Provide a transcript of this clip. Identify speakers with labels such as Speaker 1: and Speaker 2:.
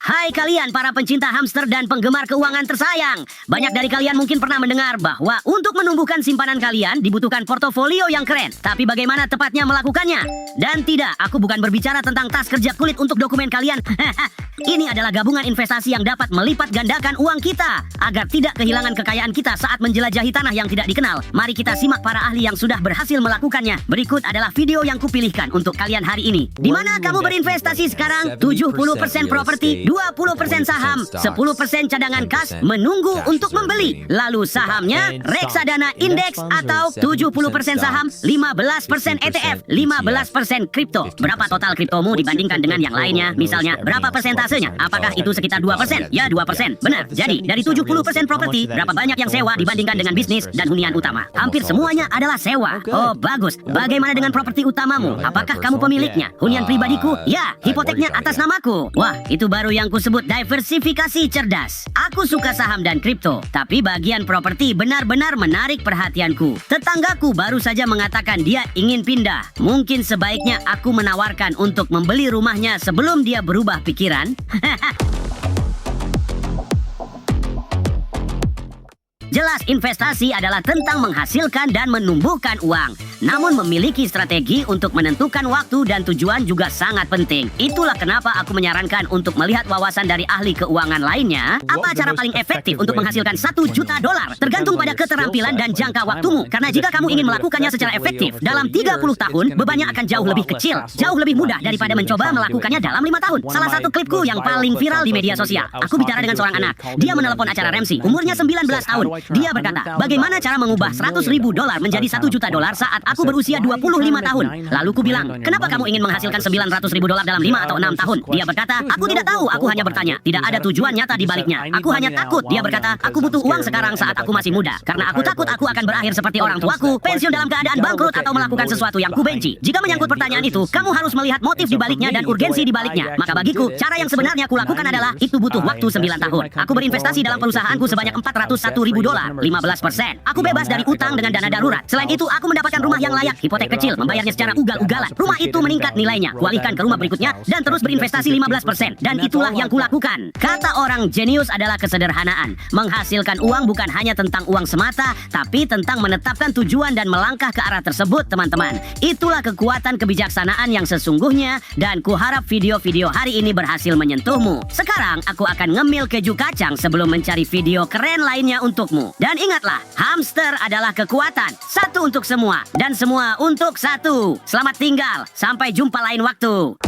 Speaker 1: Hai kalian para pencinta hamster dan penggemar keuangan tersayang. Banyak dari kalian mungkin pernah mendengar bahwa untuk menumbuhkan simpanan kalian dibutuhkan portofolio yang keren. Tapi bagaimana tepatnya melakukannya? Dan tidak, aku bukan berbicara tentang tas kerja kulit untuk dokumen kalian. Ini adalah gabungan investasi yang dapat melipat gandakan uang kita agar tidak kehilangan kekayaan kita saat menjelajahi tanah yang tidak dikenal. Mari kita simak para ahli yang sudah berhasil melakukannya. Berikut adalah video yang kupilihkan untuk kalian hari ini. Di mana kamu berinvestasi sekarang? 70% properti, 20% saham, 10% cadangan kas menunggu untuk membeli. Lalu sahamnya reksadana indeks atau 70% saham, 15% ETF, 15% kripto. Berapa total kriptomu dibandingkan dengan yang lainnya? Misalnya, berapa persentasenya? Apakah itu sekitar 2%? Ya, 2%. Benar. Jadi, dari 70% properti, berapa banyak yang sewa dibandingkan dengan bisnis dan hunian utama? Hampir semuanya adalah sewa. Oh, bagus. Bagaimana dengan properti utamamu? Apakah kamu pemiliknya? Hunian pribadiku? Ya, hipoteknya atas namaku. Wah, itu baru yang kusebut diversifikasi cerdas. Aku suka saham dan kripto, tapi bagian properti benar-benar menarik perhatianku. Tetanggaku baru saja mengatakan dia ingin pindah. Mungkin sebaiknya aku menawarkan untuk membeli rumahnya sebelum dia berubah pikiran. Jelas investasi adalah tentang menghasilkan dan menumbuhkan uang. Namun memiliki strategi untuk menentukan waktu dan tujuan juga sangat penting. Itulah kenapa aku menyarankan untuk melihat wawasan dari ahli keuangan lainnya. Apa cara paling efektif untuk menghasilkan $1 juta? Tergantung pada keterampilan dan jangka waktumu. Karena jika kamu ingin melakukannya secara efektif, dalam 30 tahun, bebannya akan jauh lebih kecil. Jauh lebih mudah daripada mencoba melakukannya dalam 5 tahun. Salah satu klipku yang paling viral di media sosial. Aku bicara dengan seorang anak. Dia menelepon acara Ramsey. Umurnya 19 tahun. Dia berkata, bagaimana cara mengubah $100.000 menjadi $1 juta saat aku berusia 25 tahun. Lalu ku bilang, kenapa kamu ingin menghasilkan $900.000 dalam 5 atau 6 tahun? Dia berkata, aku tidak tahu, aku hanya bertanya. Tidak ada tujuan nyata di baliknya. Aku hanya takut. Dia berkata, aku butuh uang sekarang saat aku masih muda. Karena aku takut aku akan berakhir seperti orang tuaku, pensiun dalam keadaan bangkrut atau melakukan sesuatu yang kubenci. Jika menyangkut pertanyaan itu, kamu harus melihat motif di baliknya dan urgensi di baliknya. Maka bagiku, cara yang sebenarnya kulakukan adalah, itu butuh waktu 9 tahun. Aku berinvestasi dalam perusahaanku sebanyak $401.000, 15%. Aku bebas dari utang dengan dana darurat. Selain itu, aku mendapatkan rumah yang layak, hipotek kecil, membayarnya secara ugal-ugalan. Rumah itu meningkat nilainya. Kualihkan ke rumah berikutnya dan terus berinvestasi 15%. Dan itulah yang kulakukan. Kata orang jenius adalah kesederhanaan. Menghasilkan uang bukan hanya tentang uang semata, tapi tentang menetapkan tujuan dan melangkah ke arah tersebut, teman-teman. Itulah kekuatan kebijaksanaan yang sesungguhnya, dan kuharap video-video hari ini berhasil menyentuhmu. Sekarang, aku akan ngemil keju kacang sebelum mencari video keren lainnya untukmu. Dan ingatlah, hamster adalah kekuatan. Satu untuk semua, dan semua untuk satu. Selamat tinggal, sampai jumpa lain waktu.